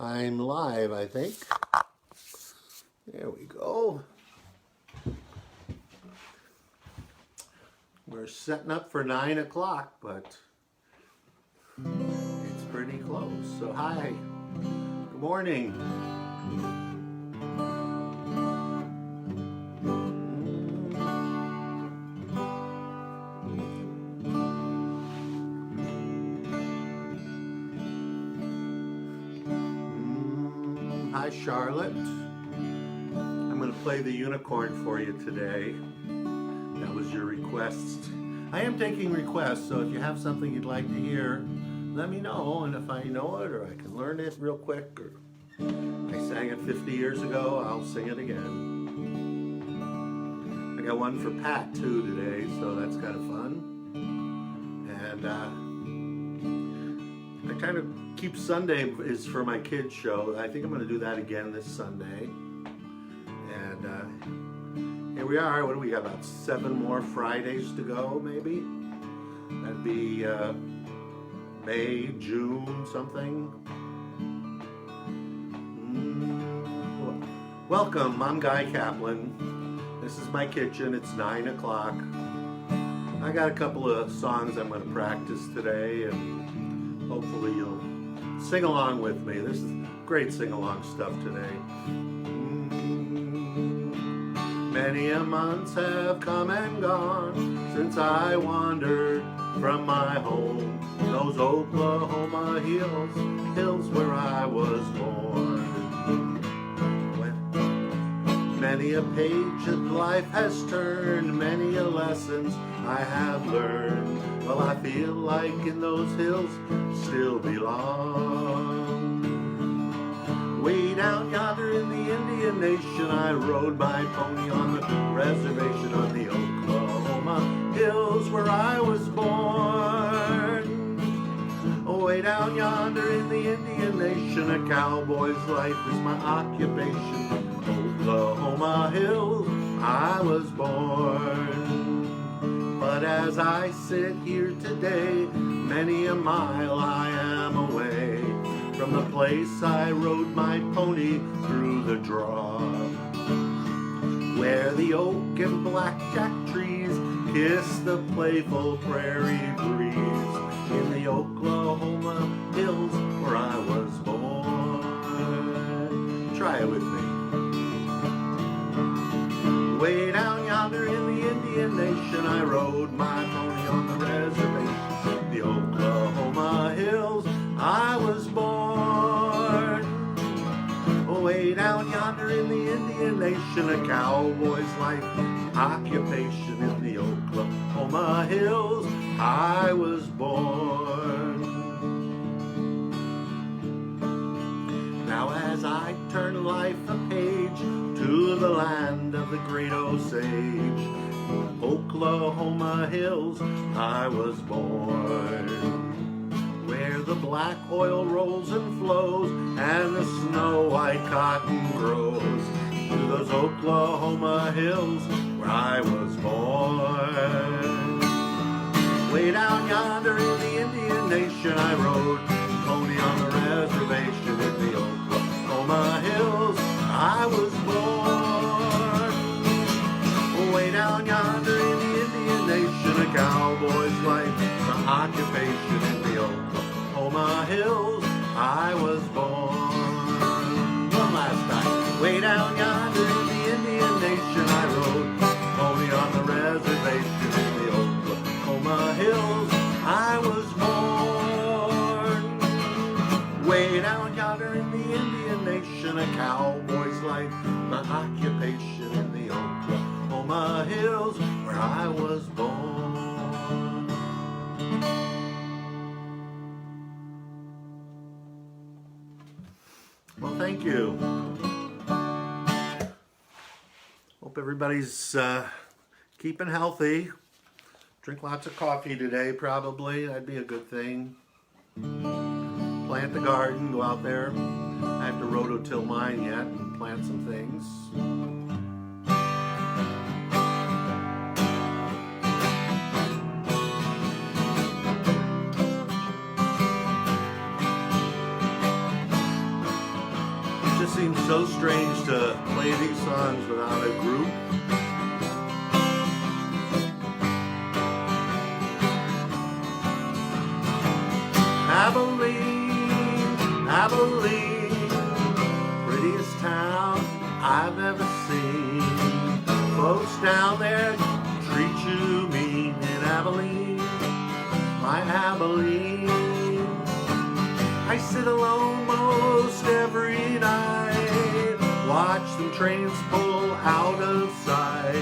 I'm live, I think. There we go. We're setting up for 9 o'clock, but it's pretty close. So hi, good morning. Hi, Charlotte. I'm going to play the unicorn for you today. That was your request. I am taking requests, so if you have something you'd like to hear, let me know. And if I know it or I can learn it real quick, or I sang it 50 years ago, I'll sing it again. I got one for Pat too today, so that's kind of fun. And I kind of keep Sunday is for my kids show. I think I'm going to do that again this Sunday. And here we are. What do we got? About 7 more Fridays to go, maybe? That'd be May, June, something. Welcome. I'm Guy Kaplan. This is my kitchen. It's 9 o'clock. I got a couple of songs I'm going to practice today, and hopefully you'll sing along with me. This is great sing-along stuff today. Many a months have come and gone since I wandered from my home, those Oklahoma hills where I was born. Many a page of life has turned, many a lessons I have learned. Well, I feel like in those hills still belong. Way down yonder in the Indian Nation, I rode my pony on the reservation on the Oklahoma hills where I was born. Way down yonder in the Indian Nation, a cowboy's life is my occupation. Oklahoma hills, I was born. But as I sit here today, many a mile I am away from the place I rode my pony through the draw, where the oak and blackjack trees kiss the playful prairie breeze, in the Oklahoma hills where I was born. Try it with me. Way down yonder in the Indian Nation, I rode my pony on the reservation, the Oklahoma hills, I was born. Way down yonder in the Indian Nation, a cowboy's life, occupation, in the Oklahoma hills, I was born. Now as I turn life a page to the land of the great Osage, Oklahoma hills, I was born. Where the black oil rolls and flows and the snow white cotton grows, to those Oklahoma hills where I was born. Way down yonder in the Indian Nation, I rode pony on the reservation in the Oklahoma hills, I was born. Way down yonder in the Indian Nation, a cowboy's life, my occupation, in the Oklahoma hills, I was born. One last time. Way down yonder in the Indian Nation, I rode pony on the reservation in the Oklahoma hills, I was born. Way down yonder in the Indian Nation, a cowboy's life, my occupation, in the Oklahoma hills where I was born. Well, thank you. Hope everybody's keeping healthy. Drink lots of coffee today, probably. That'd be a good thing. Plant the garden, go out there. I have to rototill mine yet and plant some things. just seems so strange to play these songs without a group. Abilene, Abilene, prettiest town I've ever seen. Folks down there treat you mean in Abilene, my Abilene. I sit alone most every night, watch them trains pull out of sight.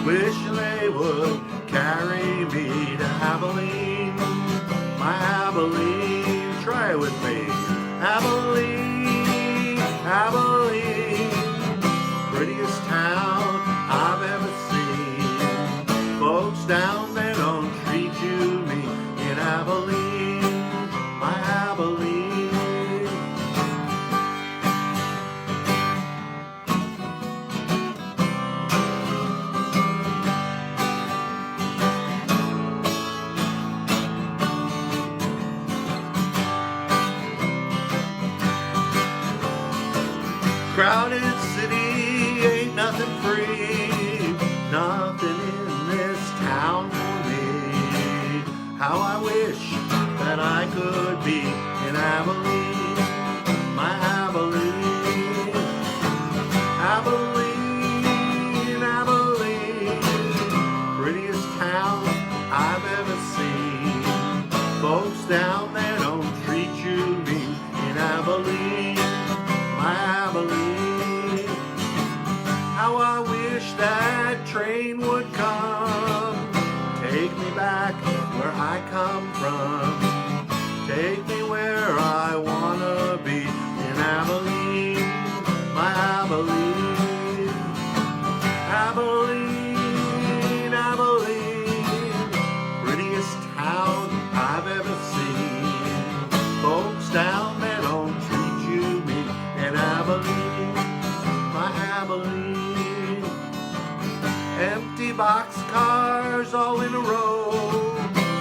Wish they would carry me to Abilene, my Abilene. Try it with me. Abilene, Abilene, prettiest town I've ever seen. Folks down there don't treat you mean in Abilene, my Abilene. Crowded city, ain't nothing free, nothing in this town for me. How I wish that I could be in Abilene, my Abilene. Abilene, Abilene, prettiest town I've ever seen. Folks down there don't treat you mean in Abilene, my Abilene. How I wish that train would come, take me back where I come from, take me where I wanna be in Abilene, my Abilene. Abilene, Abilene, prettiest town I've ever seen. Folks down there don't treat you mean in Abilene, my Abilene. Empty boxcars all in a row,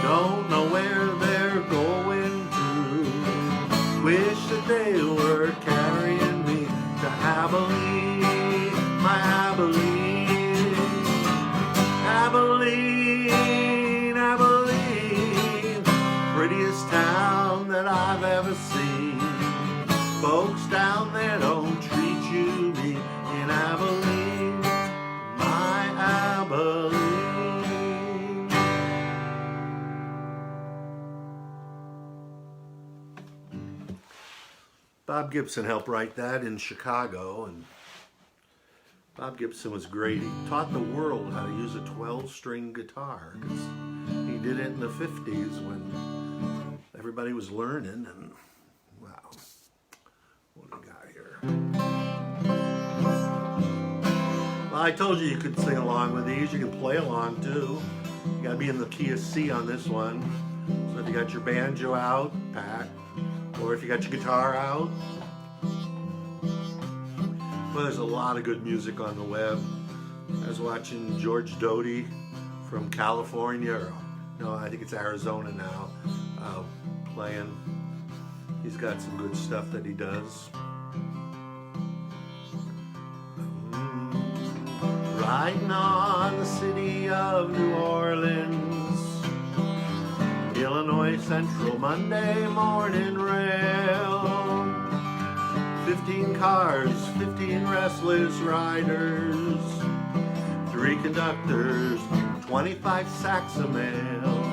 don't know where they're going to. Wish that they were carrying me to Abilene, my Abilene. Abilene, Abilene, prettiest town that I've ever seen. Folks down there don't treat you mean in Abilene, my Abilene. Bob Gibson helped write that in Chicago, and Bob Gibson was great. He taught the world how to use a 12-string guitar, because he did it in the 50s when everybody was learning, and wow. What do we got here? Well, I told you could sing along with these. You can play along too. You gotta be in the key of C on this one. So if you got your banjo out, Pat, or if you got your guitar out. Well, there's a lot of good music on the web. I was watching George Doty from California, or no, I think it's Arizona now, playing. He's got some good stuff that he does. Riding on the city of New Orleans, Illinois Central Monday morning rail. 15 cars, 15 restless riders, 3 conductors, 25 sacks of mail.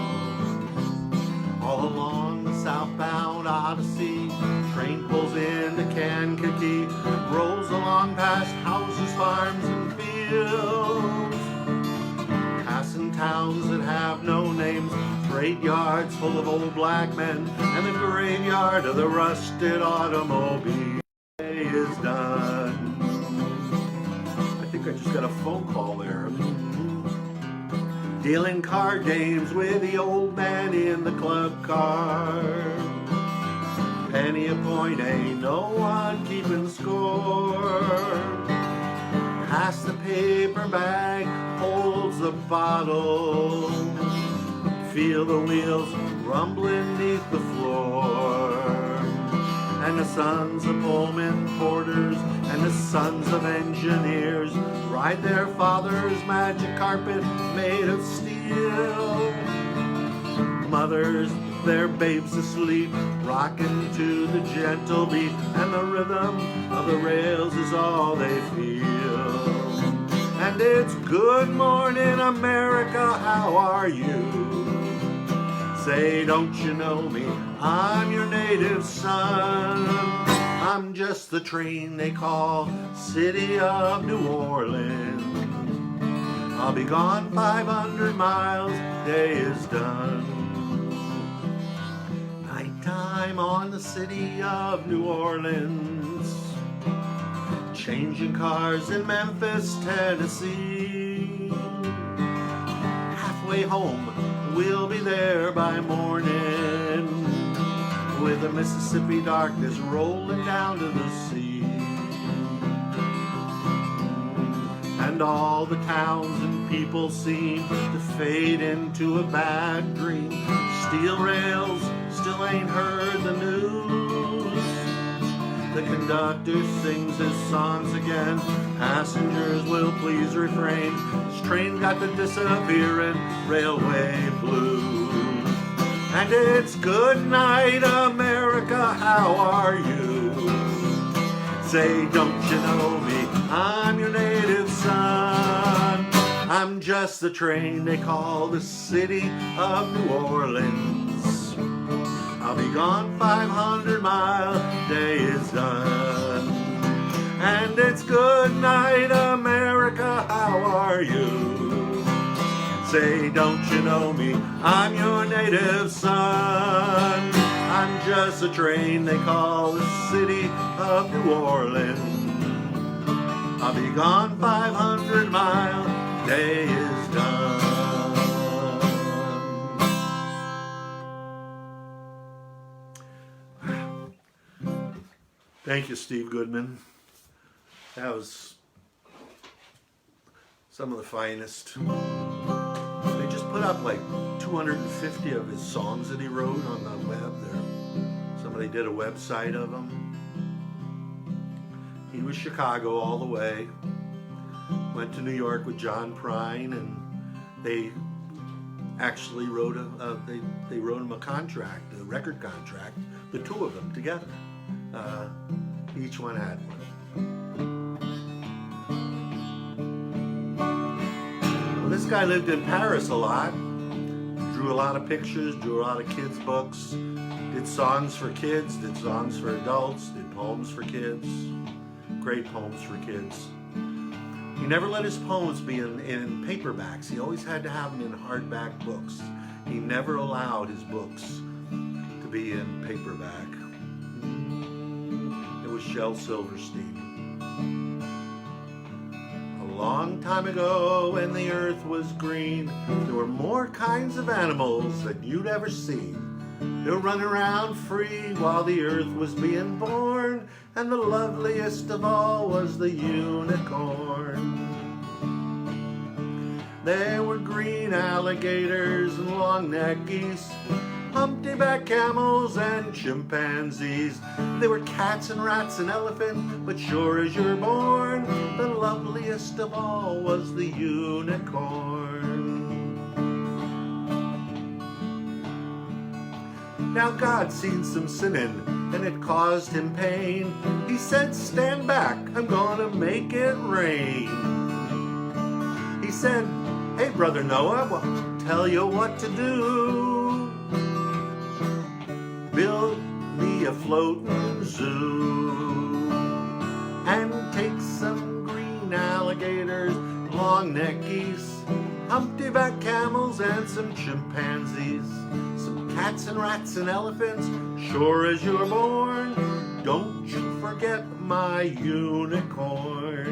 All along the southbound Odyssey, train pulls into Kankakee, rolls along past houses, farms, and fields, passing towns that have no names, freight yards full of old black men, and the graveyard of the rusted automobile is done. I think I just got a phone call there. Dealing card games with the old man in the club car. Penny a point, ain't no one keeping score. Pass the paper bag, holds the bottle. Feel the wheels rumbling neath the floor. and the sons of Pullman porters, and the sons of engineers ride their father's magic carpet made of steel. Mothers, their babes asleep, rocking to the gentle beat, and the rhythm of the rails is all they feel. And it's good morning, America, how are you? Say, don't you know me? I'm your native son. I'm just the train they call City of New Orleans. I'll be gone 500 miles, day is done. Nighttime on the City of New Orleans, changing cars in Memphis, Tennessee. Halfway home, we'll be there by morning, with the Mississippi darkness rolling down to the sea. And all the towns and people seem to fade into a bad dream. Steel rails still ain't heard the news. The conductor sings his songs again. Passengers will please refrain. This train got the disappearing railway blues. And it's good night, America, how are you? Say, don't you know me? I'm your native son. I'm just the train they call the City of New Orleans. I'll be gone 500 miles, day is done. And it's good night, America, how are you? Say, don't you know me? I'm your native son. I'm just a train they call the City of New Orleans. I'll be gone 500 miles, day is done. Thank you, Steve Goodman. That was some of the finest. They just put up like 250 of his songs that he wrote on the web there. Somebody did a website of them. He was Chicago all the way. Went to New York with John Prine, and they actually wrote they wrote him a contract, a record contract, the two of them together. Each one had one. Well, this guy lived in Paris a lot, drew a lot of pictures, drew a lot of kids' books, did songs for kids, did songs for adults, did poems for kids, great poems for kids. He never let his poems be in paperbacks. He always had to have them in hardback books. He never allowed his books to be in paperback. It was Shel Silverstein. A long time ago, when the earth was green, there were more kinds of animals than you'd ever seen. They were running around free while the earth was being born, and the loveliest of all was the unicorn. There were green alligators and long-necked geese, humpty-back camels and chimpanzees. They were cats and rats and elephants, but sure as you're born, the loveliest of all was the unicorn. Now God seen some sinning, and it caused him pain. He said, stand back, I'm gonna make it rain. He said, hey brother Noah, I'll tell you what to do. Build me a floating zoo, and take some green alligators, long-necked geese, humpty-back camels and some chimpanzees, some cats and rats and elephants, sure as you're born. Don't you forget my unicorns.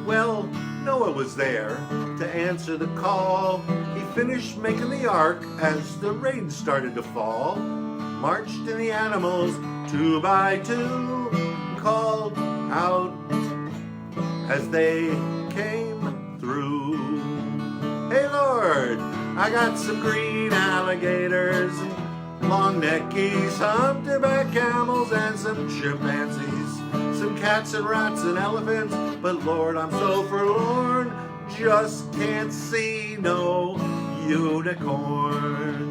Well, Noah was there to answer the call. He finished making the ark as the rain started to fall, marched in the animals 2 by 2, called out as they came through. Hey Lord, I got some green alligators and long neck geese, humpback camels and some chimpanzees, some cats and rats and elephants, but Lord, I'm so forlorn, just can't see no unicorns.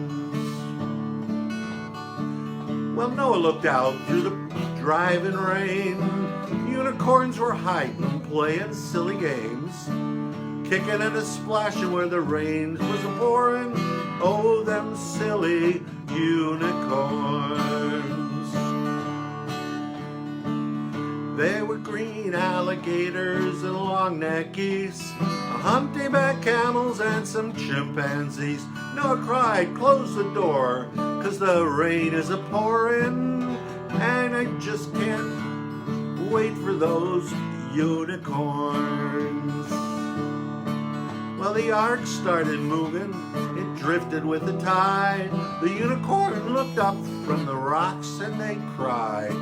Well, Noah looked out through the driving rain. Unicorns were hiding, playing silly games, kicking and a-splashing where the rain was a-pouring. Oh, them silly unicorns. There were green alligators and long-necked geese, humpty-back camels and some chimpanzees. Noah cried, close the door, 'cause the rain is a-pouring, and I just can't wait for those unicorns. Well, the ark started moving, it drifted with the tide. The unicorn looked up from the rocks and they cried.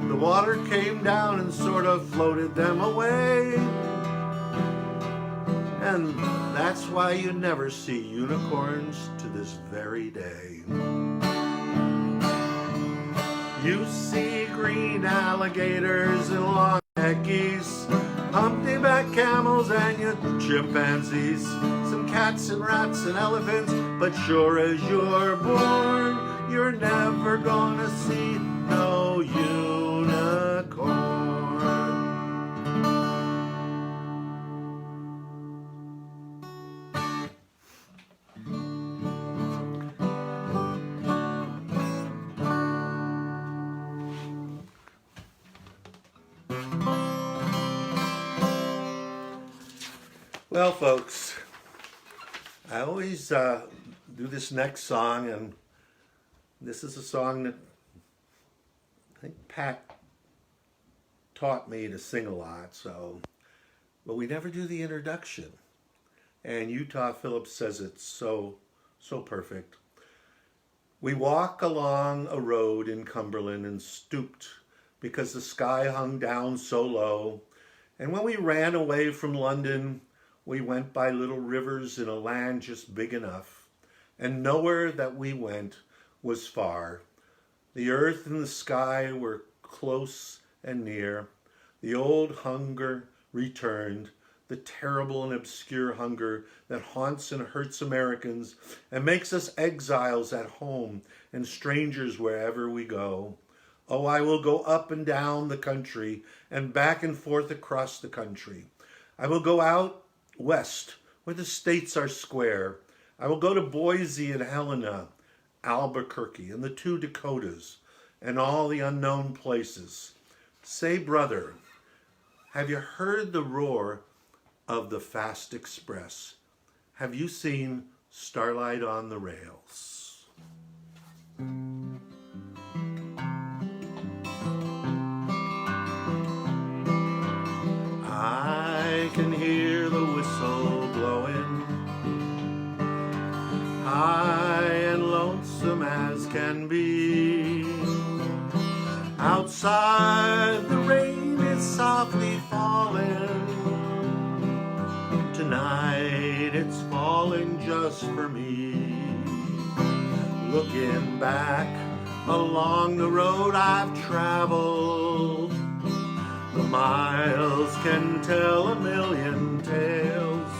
The water came down and sort of floated them away. And that's why you never see unicorns to this very day. You see green alligators and long-necked geese, humpty-back camels and your chimpanzees, some cats and rats and elephants, but sure as you're born, you're never gonna see no unicorn. Well, folks, I always do this next song, and this is a song that I think Pat taught me to sing a lot, but we never do the introduction. And Utah Phillips says it's so perfect. We walk along a road in Cumberland and stooped because the sky hung down so low. And when we ran away from London, we went by little rivers in a land just big enough, and nowhere that we went was far. The earth and the sky were close and near. The old hunger returned, the terrible and obscure hunger that haunts and hurts Americans and makes us exiles at home and strangers wherever we go. Oh, I will go up and down the country and back and forth across the country. I will go out west, where the states are square. I will go to Boise and Helena, Albuquerque and the two Dakotas, and all the unknown places. Say, brother, have you heard the roar of the fast express? Have you seen Starlight on the rails? I can hear the whistle blowing, high and lonesome as can be. Outside the rain is softly falling. Tonight it's falling just for me. Looking back along the road I've traveled, the miles can tell a million tales.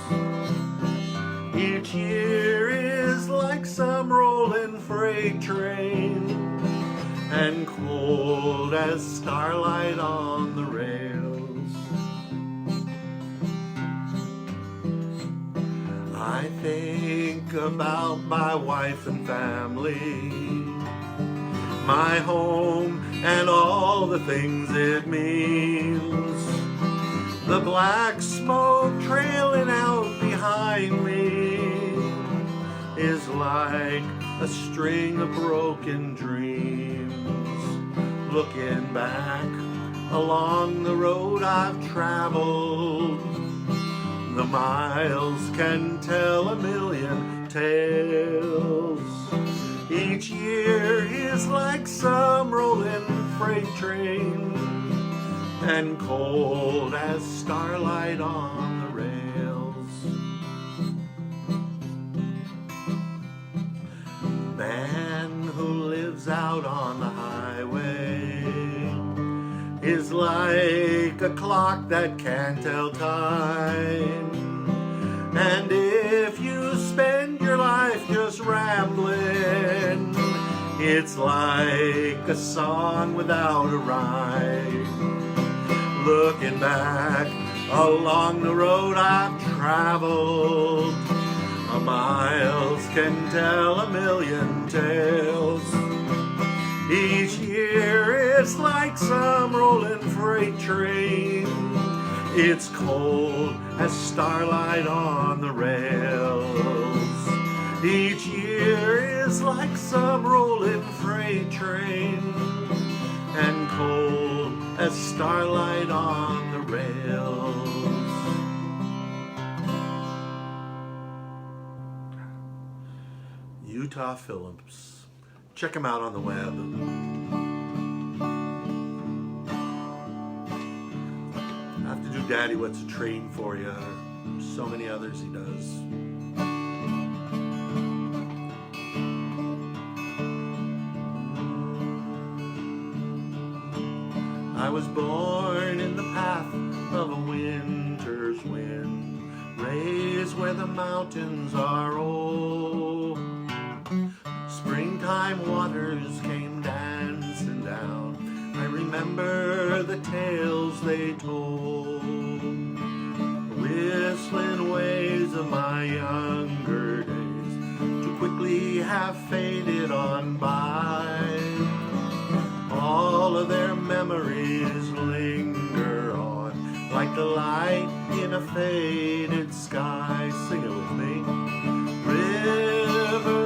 Each year is like some rolling freight train, and cold as starlight on the rails. I think about my wife and family, my home and all the things it means. The black smoke trailing out behind me is like a string of broken dreams. Looking back along the road I've traveled, the miles can tell a million tales. Each year is like some rolling freight train, and cold as starlight on the rails. out on the highway is like a clock that can't tell time. And if you spend your life just rambling, it's like a song without a rhyme. Looking back along the road I've traveled, miles can tell a million tales. Each year it's like some rolling freight train. It's cold as starlight on the rails. Each year is like some rolling freight train, and cold as starlight on the rails. Utah Phillips. Check him out on the web. I have to do Daddy What's a Train for you. So many others he does. I was born in the path of a winter's wind, raised where the mountains are old. Springtime waters came dancing down. I remember the tales they told. Whistling ways of my younger days too quickly have faded on by. All of their memories linger on like the light in a faded sky. Sing it with me. River,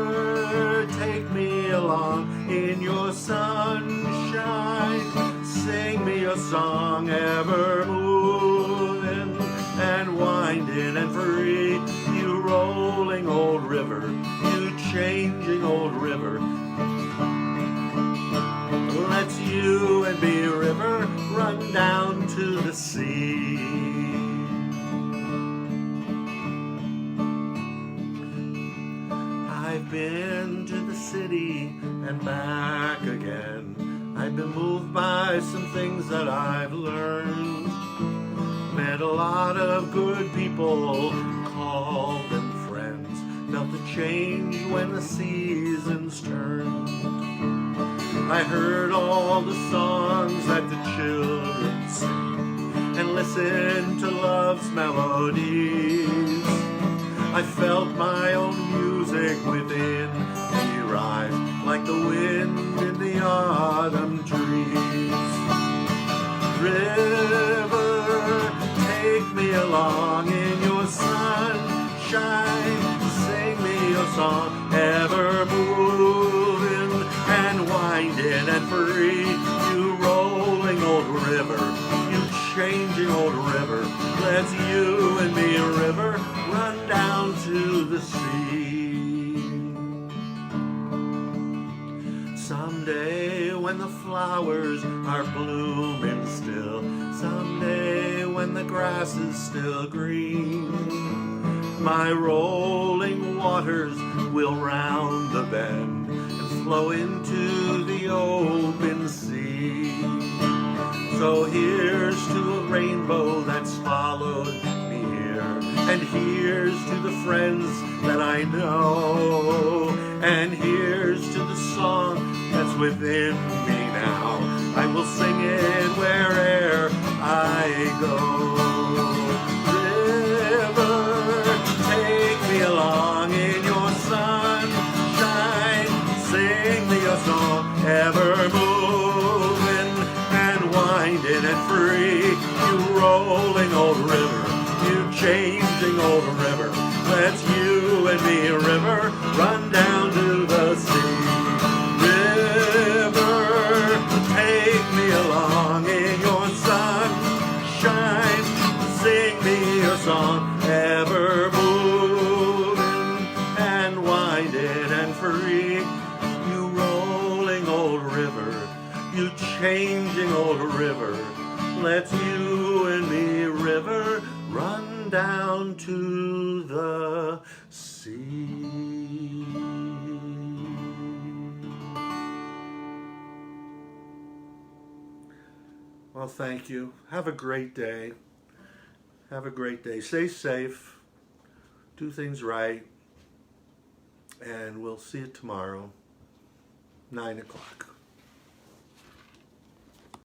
take me along in your sunshine. Sing me a song ever moving and winding and free. You rolling old river, you changing old river. Let's you and me, river, run down to the sea. I've been to the city and back again. I've been moved by some things that I've learned. Met a lot of good people, called them friends. Felt the change when the seasons turned. I heard all the songs that the children sing and listened to love's melodies. I felt my own music within me rise like the wind in the autumn trees. River, take me along in your sunshine. Sing me a song ever moving and winding and free. You rolling old river, you changing old river. Let's you and me, river, run down to the sea. Someday when the flowers are blooming still, someday when the grass is still green, my rolling waters will round the bend and flow into the open sea. So here's to a rainbow that's followed me here, and here's to the friends that I know, and here's to the song that's within me now. I will sing it where'er I go. Along in your sunshine, sing me a song ever moving and winding and free. You rolling old river, you changing old river. Let's you and me, river, run down to the sea. River, take me along in your sunshine, sing me a song ever moving. You rolling old river, you changing old river. Let's you and me, river, run down to the sea. Well, thank you. Have a great day. Have a great day. Stay safe. Do things right. And we'll see you tomorrow, 9 o'clock.